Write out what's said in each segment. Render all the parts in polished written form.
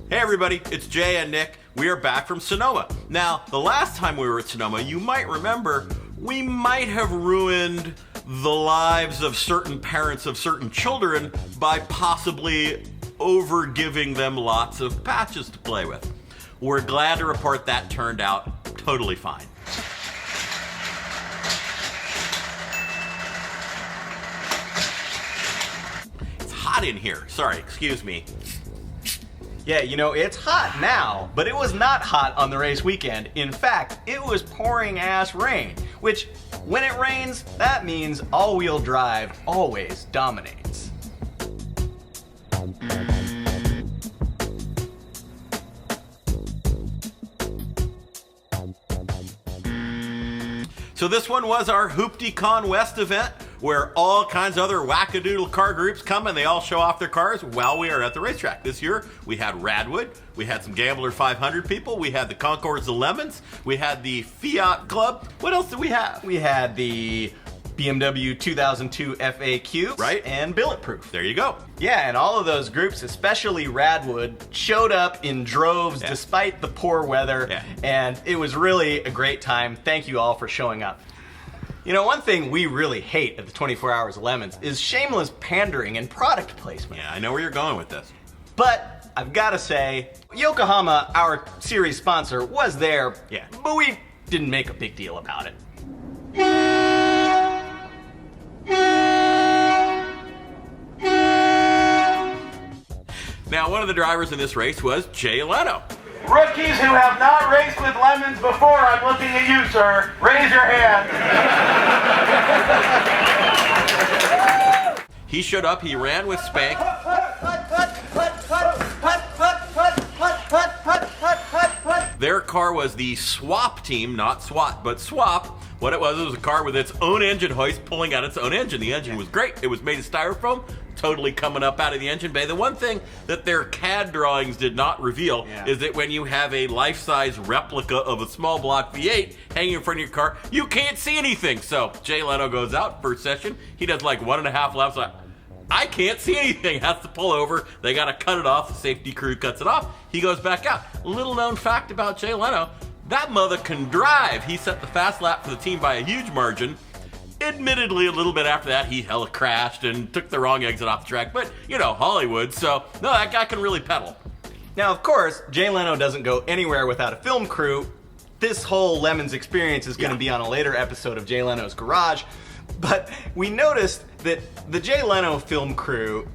Hey everybody, it's Jay and Nick. We are back from Sonoma. Now, the last time we were at Sonoma, you might remember, we might have ruined the lives of certain parents of certain children by possibly over-giving them lots of patches to play with. We're glad to report that turned out totally fine. It's hot in here. Sorry, excuse me. Yeah, you know, it's hot now, but it was not hot on the race weekend. In fact, it was pouring ass rain, which, when it rains, that means all-wheel drive always dominates. So this one was our Hooptiecon West event, where all kinds of other wackadoodle car groups come and they all show off their cars while we are at the racetrack. This year, we had Radwood, we had some Gambler 500 people, we had the Concords, the Lemons, we had the Fiat Club. What else did we have? We had the BMW 2002 FAQ, right? And Bulletproof. There you go. Yeah, and all of those groups, especially Radwood, showed up in droves despite the poor weather, and it was really a great time. Thank you all for showing up. You know, one thing we really hate at the 24 Hours of Lemons is shameless pandering and product placement. Yeah, I know where you're going with this. But I've got to say, Yokohama, our series sponsor, was there, but we didn't make a big deal about it. Now, one of the drivers in this race was Jay Leno. Rookies who have not raced with Lemons before, I'm looking at you, sir. Raise your hand. He showed up, he ran with Spank. Their car was the Swap team, not SWAT, but Swap. What it was a car with its own engine hoist pulling out its own engine. The engine was great. It was made of styrofoam, totally coming up out of the engine bay. The one thing that their CAD drawings did not reveal is that when you have a life-size replica of a small block V8 hanging in front of your car, you can't see anything. So Jay Leno goes out first session. He does like 1.5 laps. Like, I can't see anything. Has to pull over. They got to cut it off. The safety crew cuts it off. He goes back out. Little known fact about Jay Leno, that mother can drive. He set the fast lap for the team by a huge margin. Admittedly, a little bit after that, he hella crashed and took the wrong exit off the track. But, you know, Hollywood, so, no, that guy can really pedal. Now, of course, Jay Leno doesn't go anywhere without a film crew. This whole Lemons experience is going to be on a later episode of Jay Leno's Garage. But we noticed that the Jay Leno film crew,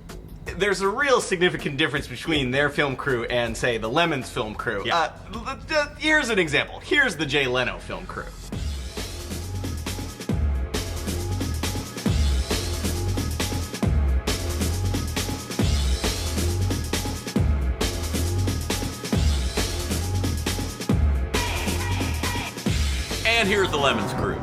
there's a real significant difference between their film crew and, say, the Lemons film crew. Here's an example. Here's the Jay Leno film crew. And here's the Lemons crew.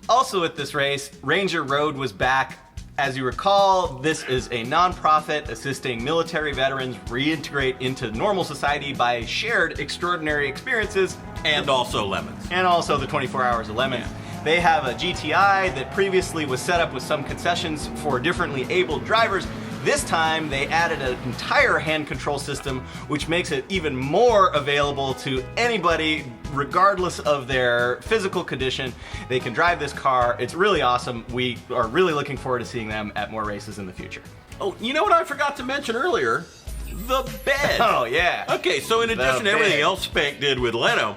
Also at this race, Ranger Road was back. As you recall, this is a nonprofit assisting military veterans reintegrate into normal society by shared extraordinary experiences. And also Lemons. And also the 24 Hours of Lemons. They have a GTI that previously was set up with some concessions for differently abled drivers. This time, they added an entire hand control system, which makes it even more available to anybody, regardless of their physical condition. They can drive this car. It's really awesome. We are really looking forward to seeing them at more races in the future. Oh, you know what I forgot to mention earlier? The bed. Oh, yeah. Okay, so in addition to everything else Spank did with Leno,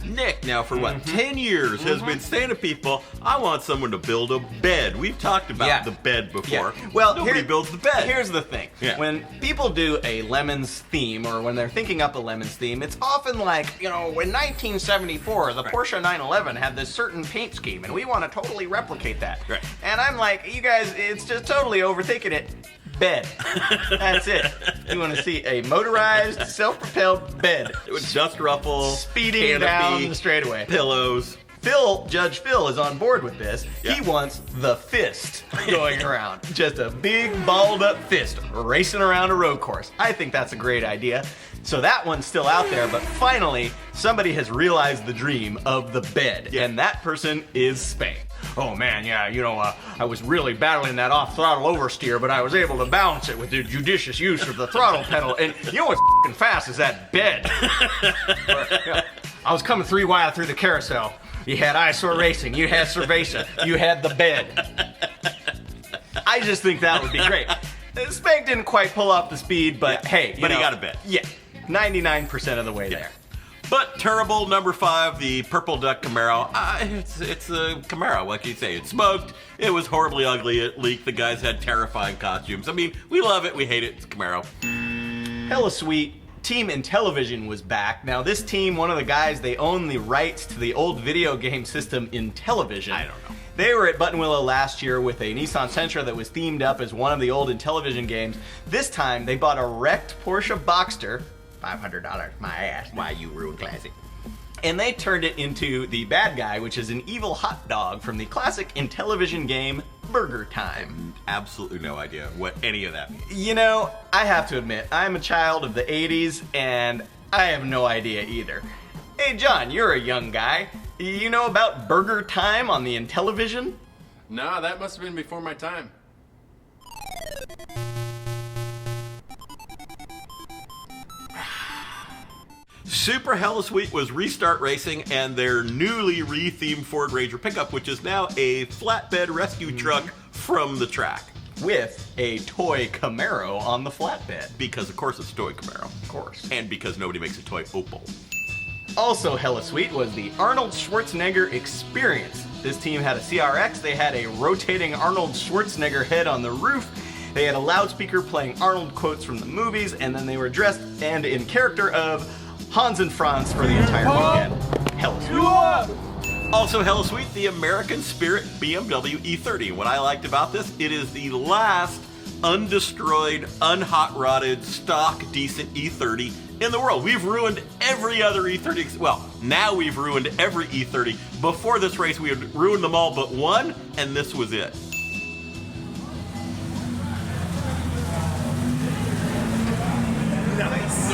Nick, now for 10 years has been saying to people, I want someone to build a bed. We've talked about the bed before. Well, nobody builds the bed. Here's the thing. When people do a Lemons theme, or when they're thinking up a Lemons theme, it's often like, you know, in 1974, the Porsche 911 had this certain paint scheme, and we want to totally replicate that. And I'm like, you guys, it's just totally overthinking it. Bed. That's it. You want to see a motorized, self-propelled bed. With dust ruffles, speeding down the straightaway. Pillows. Judge Phil is on board with this. Yeah. He wants the fist going around. Just a big balled up fist racing around a road course. I think that's a great idea. So that one's still out there, but finally, somebody has realized the dream of the bed, and that person is Spain. Oh man, yeah, you know, I was really battling that off-throttle oversteer, but I was able to balance it with the judicious use of the throttle pedal, and you know what's f***ing fast is that bed. I was coming 3 wide through the carousel. You had Eyesore Racing, you had Cerveza, you had the bed. I just think that would be great. Spank didn't quite pull off the speed, but hey, he got a bed. Yeah, 99% of the way there. But terrible number 5, the Purple Duck Camaro. It's a Camaro, what can you say? It smoked, it was horribly ugly, it leaked, the guys had terrifying costumes. I mean, we love it, we hate it, it's a Camaro. Hella sweet. Team Intellivision was back. Now this team, one of the guys, they own the rights to the old video game system Intellivision. I don't know. They were at Buttonwillow last year with a Nissan Sentra that was themed up as one of the old Intellivision games. This time, they bought a wrecked Porsche Boxster, $500, my ass. Why you ruined classic. And they turned it into the bad guy, which is an evil hot dog from the classic Intellivision game Burger Time. Absolutely no idea what any of that means. You know, I have to admit, I'm a child of the 80s, and I have no idea either. Hey John, you're a young guy. You know about Burger Time on the Intellivision? No, that must have been before my time. Super Hella Sweet was Restart Racing and their newly re-themed Ford Ranger pickup, which is now a flatbed rescue truck from the track. With a toy Camaro on the flatbed. Because, of course, it's a toy Camaro. Of course. And because nobody makes a toy Opel. Also hella sweet was the Arnold Schwarzenegger Experience. This team had a CRX, they had a rotating Arnold Schwarzenegger head on the roof, they had a loudspeaker playing Arnold quotes from the movies, and then they were dressed and in character of Hans and Franz for the entire weekend. Hella sweet. Also hella sweet, the American Spirit BMW E30. What I liked about this, it is the last undestroyed, unhot-rodded, stock, decent E30 in the world. We've ruined every other E30. Well, now we've ruined every E30. Before this race, we had ruined them all but one, and this was it. Nice.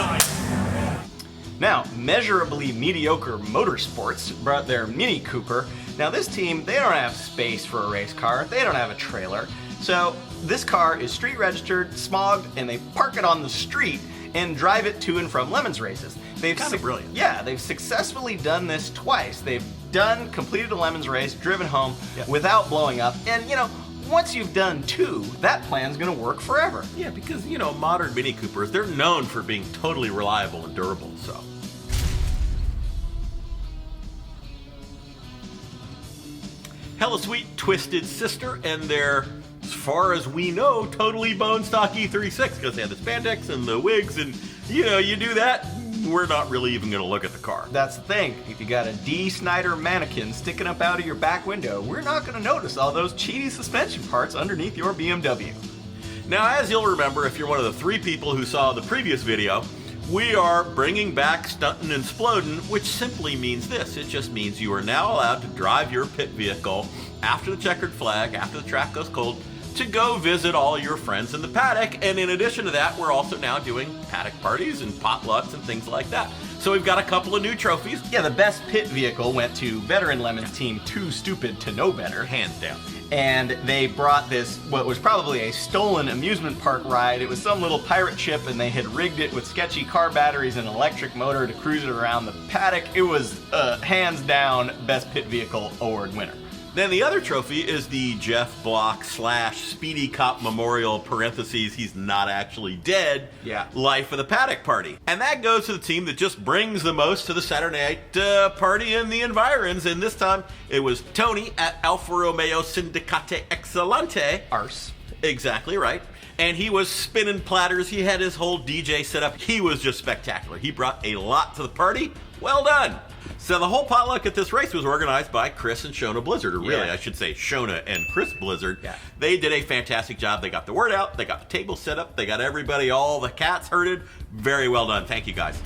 Now, Measurably Mediocre Motorsports brought their Mini Cooper. Now this team, they don't have space for a race car, they don't have a trailer. So this car is street registered, smogged, and they park it on the street and drive it to and from Lemons races. They've Kind of brilliant. Yeah, they've successfully done this twice. They've completed a Lemons race, driven home without blowing up, and you know, once you've done 2, that plan's gonna work forever. Yeah, because, you know, modern Mini Coopers, they're known for being totally reliable and durable, so. Hella Sweet Twisted Sister and their, as far as we know, totally bone stock E36, because they have the spandex and the wigs, and, you know, you do that, we're not really even gonna look at the car. That's the thing. If you got a D. Snyder mannequin sticking up out of your back window, we're not going to notice all those cheaty suspension parts underneath your BMW. Now, as you'll remember, if you're one of the 3 people who saw the previous video, we are bringing back Stuntin and Splodin, which simply means this. It just means you are now allowed to drive your pit vehicle after the checkered flag, after the track goes cold, to go visit all your friends in the paddock. And in addition to that, we're also now doing paddock parties and potlucks and things like that. So we've got a couple of new trophies. Yeah, the best pit vehicle went to veteran Lemons team Too Stupid to Know Better. Hands down. And they brought this, what was probably a stolen amusement park ride. It was some little pirate ship, and they had rigged it with sketchy car batteries and an electric motor to cruise it around the paddock. It was hands down best pit vehicle award winner. Then the other trophy is the Jeff Block / Speedy Cop Memorial, parentheses, he's not actually dead, Life of the Paddock Party. And that goes to the team that just brings the most to the Saturday night party in the environs. And this time it was Tony at Alfa Romeo Sindicate Excelente. Arse. Exactly right. And he was spinning platters. He had his whole DJ set up. He was just spectacular. He brought a lot to the party. Well done. So the whole potluck at this race was organized by Chris and Shona Blizzard, or really, I should say Shona and Chris Blizzard. Yeah. They did a fantastic job. They got the word out. They got the table set up. They got everybody, all the cats herded. Very well done. Thank you, guys.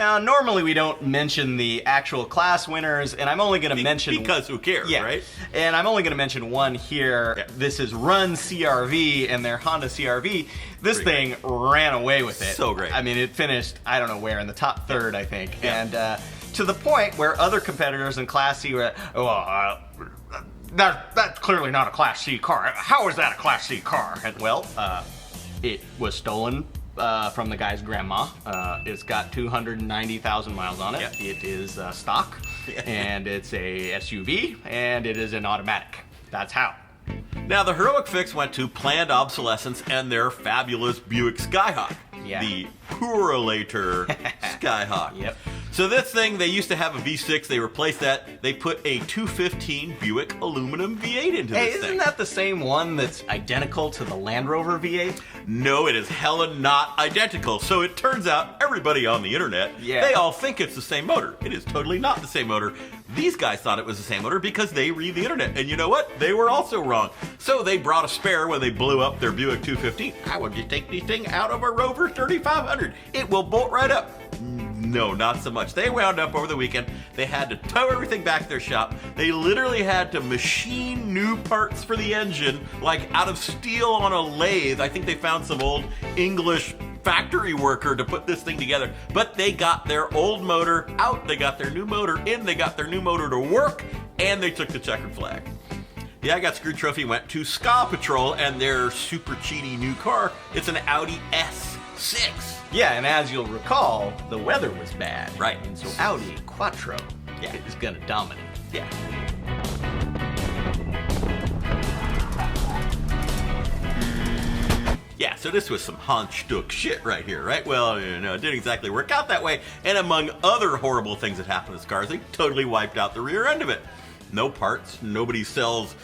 Now, normally we don't mention the actual class winners, and I'm only going to mention... Because who cares, right? And I'm only going to mention one here. Yeah. This is Run CRV and their Honda CRV. This thing ran away with it. So great. I mean, it finished, I don't know where, in the top third, I think. Yeah. And to the point where other competitors in Class C were, that's clearly not a Class C car. How is that a Class C car? And well, it was stolen from the guy's grandma. It's got 290,000 miles on it. Yeah. It is stock, and it's a SUV, and it is an automatic. That's how. Now, the heroic fix went to planned obsolescence and their fabulous Buick Skyhawk. Yeah. The Purolator Skyhawk. Yep. So this thing, they used to have a V6. They replaced that. They put a 215 Buick aluminum V8 into Hey, this thing. isn't that the same one that's identical to the Land Rover V8? No, it is hella not identical. So it turns out everybody on the internet, they all think it's the same motor. It is totally not the same motor. These guys thought it was the same motor because they read the internet. And you know what? They were also wrong. So they brought a spare when they blew up their Buick 215. How would you take this thing out of a Rover 3500? It will bolt right up. No, not so much. They wound up over the weekend. They had to tow everything back to their shop. They literally had to machine new parts for the engine, like out of steel on a lathe. I think they found some old English factory worker to put this thing together. But they got their old motor out, they got their new motor in, they got their new motor to work, and they took the checkered flag. The I Got Screwed trophy went to Ska Patrol and their super cheaty new car. It's an Audi S6. Yeah, and as you'll recall, the weather was bad. Right. And so Audi Quattro is gonna dominate. Yeah. Yeah, so this was some Honstuck shit right here, right? Well, you know, it didn't exactly work out that way. And among other horrible things that happened to this car, they totally wiped out the rear end of it. No parts. Nobody sells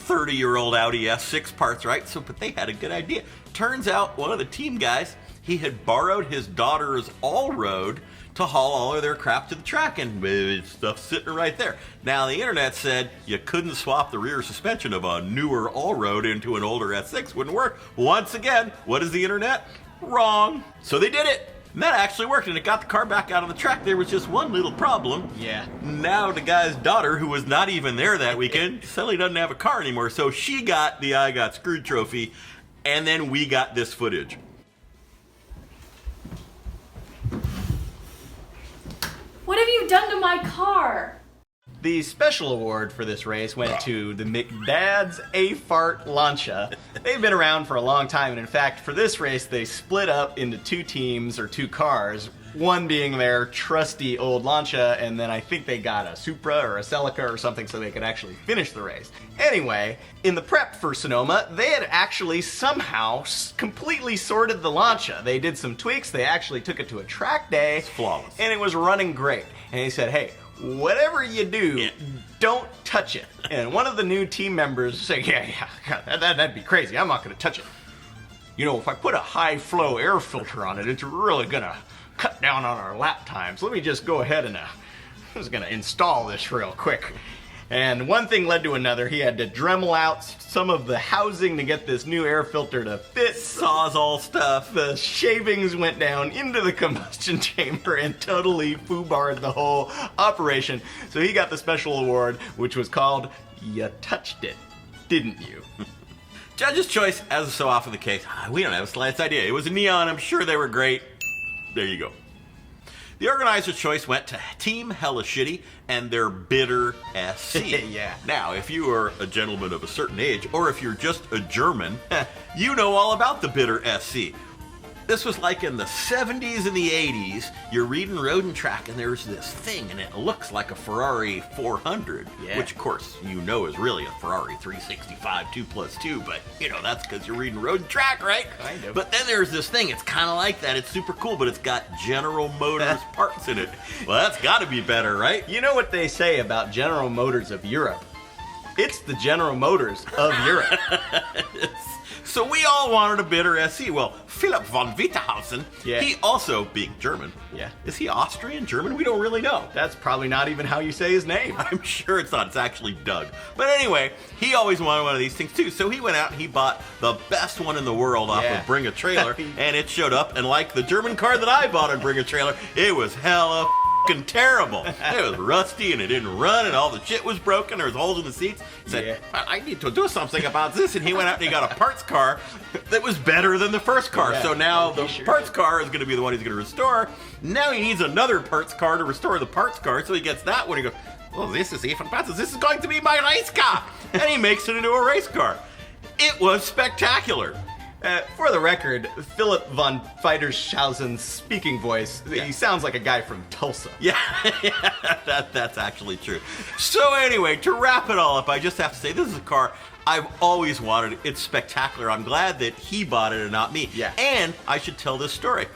30-year-old Audi S6 parts, right? So, but they had a good idea. Turns out one of the team guys, he had borrowed his daughter's all-road to haul all of their crap to the track, and stuff's sitting right there. Now, the internet said you couldn't swap the rear suspension of a newer all-road into an older S6. Wouldn't work. Once again, what is the internet? Wrong. So they did it. And that actually worked, and it got the car back out on the track. There was just one little problem. Yeah. Now the guy's daughter, who was not even there that weekend, suddenly doesn't have a car anymore. So she got the I Got Screwed trophy, and then we got this footage. What have you done to my car? The special award for this race went to the McDad's A-Fart Lancia. They've been around for a long time, and in fact, for this race, they split up into two teams, or two cars, one being their trusty old Lancia, and then I think they got a Supra or a Celica or something so they could actually finish the race. Anyway, in the prep for Sonoma, they had actually somehow completely sorted the Lancia. They did some tweaks, they actually took it to a track day. It's flawless. And it was running great. And he said, hey, whatever you do, don't touch it. And one of the new team members said, yeah, that'd be crazy. I'm not going to touch it. You know, if I put a high-flow air filter on it, it's really going to cut down on our lap times. Let me just go ahead and I'm just going to install this real quick. And one thing led to another. He had to Dremel out some of the housing to get this new air filter to fit. Sawzall stuff. The shavings went down into the combustion chamber and totally foobarred the whole operation. So he got the special award, which was called You Touched It, Didn't You? Judge's choice, as is so often the case, we don't have the slightest idea. It was a neon. I'm sure they were great. There you go. The organizer's choice went to Team Hella Shitty and their bitter SC. Yeah. Now, if you are a gentleman of a certain age, or if you're just a German, you know all about the bitter SC. This was like in the 70s and the 80s. You're reading Road and Track, and there's this thing, and it looks like a Ferrari 400, which, of course, you know is really a Ferrari 365 2+2, but, you know, that's because you're reading Road and Track, right? Kind of. But then there's this thing, it's kind of like that. It's super cool, but it's got General Motors parts in it. Well, that's got to be better, right? You know what they say about General Motors of Europe? It's the General Motors of Europe. So we all wanted a bitter SE. Well, Philipp von Witterhausen, Yeah. he also, being German, is he Austrian, German? We don't really know. That's probably not even how you say his name. I'm sure it's not. It's actually Doug. But anyway, he always wanted one of these things too. So he went out and he bought the best one in the world off of Bring a Trailer, and it showed up. And like the German car that I bought on Bring a Trailer, it was hella f***ing terrible. It was rusty and it didn't run and all the shit was broken. There was holes in the seats. He said, I need to do something about this. And he went out and he got a parts car that was better than the first car. So now the parts car is going to be the one he's going to restore. Now he needs another parts car to restore the parts car. So he gets that one. He goes, well, this is even better. This is going to be my race car. And he makes it into a race car. It was spectacular. For the record, Philipp von Witterhausen's speaking voice, he sounds like a guy from Tulsa. Yeah, that's actually true. So anyway, to wrap it all up, I just have to say this is a car I've always wanted. It's spectacular. I'm glad that he bought it and not me. Yeah. And I should tell this story.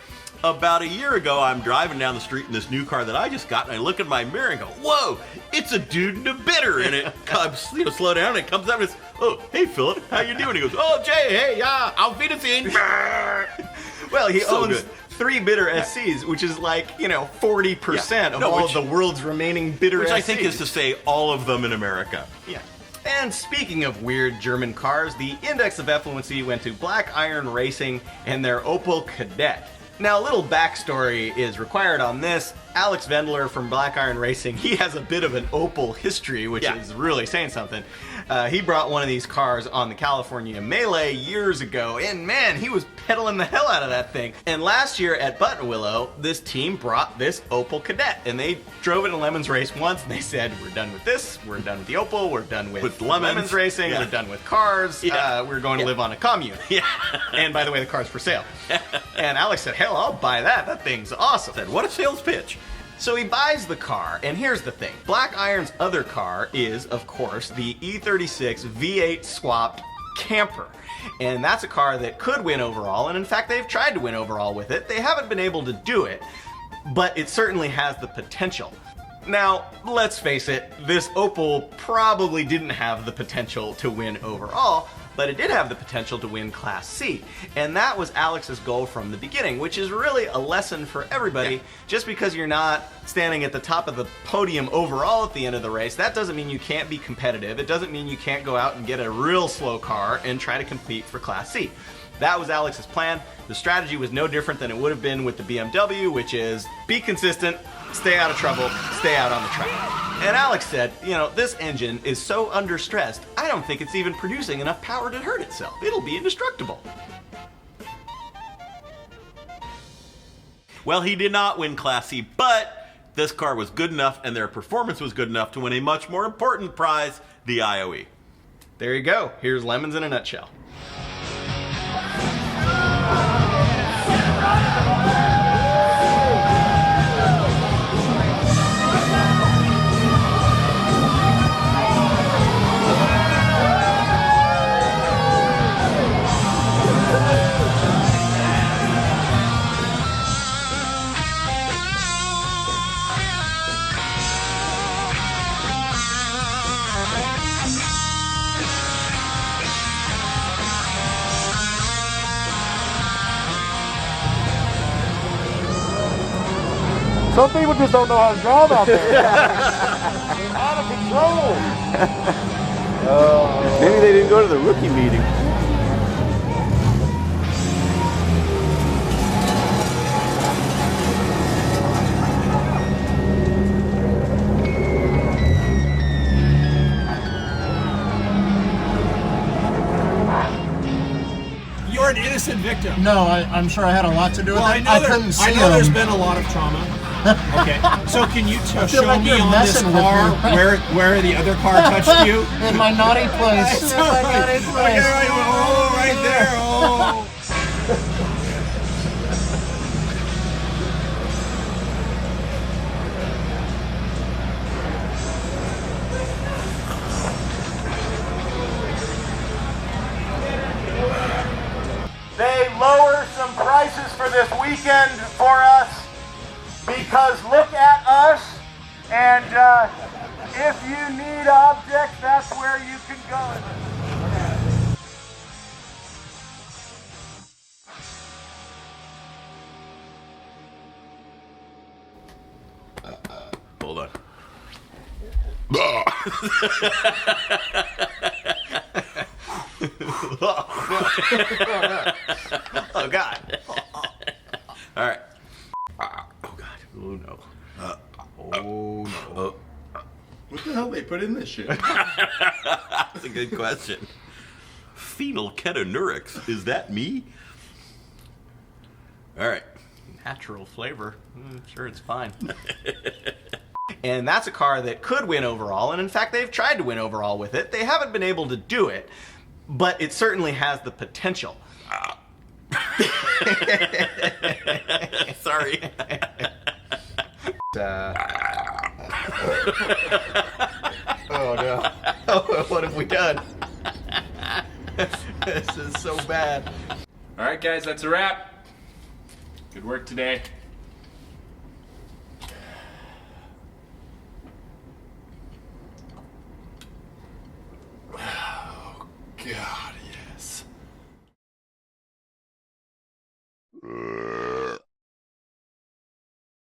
About a year ago, I'm driving down the street in this new car that I just got, and I look in my mirror and go, whoa, it's a dude in a bitter. And it comes, slow down, and it comes up and it's, oh, hey, Philip, how you doing? He goes, oh, Jay, hey, yeah, auf Wiedersehen. Well, he So owns good. 3 bitter SCs, which is like, 40% of all of the world's remaining bitter Which SCs. I think is to say all of them in America. Yeah. And speaking of weird German cars, the index of effluency went to Black Iron Racing and their Opel Kadett. Now, a little backstory is required on this. Alex Wendler from Black Iron Racing, he has a bit of an Opel history, which is really saying something. He brought one of these cars on the California Melee years ago, and man, he was pedaling the hell out of that thing. And last year at Buttonwillow, this team brought this Opel Kadett, and they drove it in Lemons Race once, and they said, we're done with this, we're done with the Opel, we're done with Lemons Racing, we're done with cars, we're going to live on a commune. And by the way, the car's for sale. And Alex said, hell, I'll buy that. That thing's awesome. Said, what a sales pitch. So he buys the car, and here's the thing. Black Iron's other car is, of course, the E36 V8 swapped camper. And that's a car that could win overall, and in fact, they've tried to win overall with it. They haven't been able to do it, but it certainly has the potential. Now, let's face it, this Opel probably didn't have the potential to win overall, but it did have the potential to win Class C. And that was Alex's goal from the beginning, which is really a lesson for everybody. Just because you're not standing at the top of the podium overall at the end of the race, that doesn't mean you can't be competitive. It doesn't mean you can't go out and get a real slow car and try to compete for Class C. That was Alex's plan. The strategy was no different than it would have been with the BMW, which is be consistent, stay out of trouble, stay out on the track. And Alex said, this engine is so understressed, I don't think it's even producing enough power to hurt itself. It'll be indestructible. Well, he did not win Class C, but this car was good enough and their performance was good enough to win a much more important prize, the IOE. There you go. Here's Lemons in a nutshell. Some people just don't know how to drive out there. They're out of control. Maybe they didn't go to the rookie meeting. You're an innocent victim. No, I'm sure I had a lot to do with Well, it. I know, couldn't see I know there's him. been a lot of trauma. Okay, so can you feel show like me you're on this messing with car me. where the other car touched you? In my naughty place. It's In all my right. naughty Okay, place. right, oh, right there. Oh. They lower some prices for this weekend for us because look at us, and if you need objects, that's where you can go. Hold on. Oh God. All right. Oh God. Oh no. Oh no. What the hell they put in this shit? That's a good question. Phenylketonurics. Is that me? All right. Natural flavor. Sure, it's fine. And that's a car that could win overall, and in fact, they've tried to win overall with it. They haven't been able to do it, but it certainly has the potential. Sorry. Oh no. Oh, what have we done? This is so bad. All right, guys, that's a wrap. Good work today.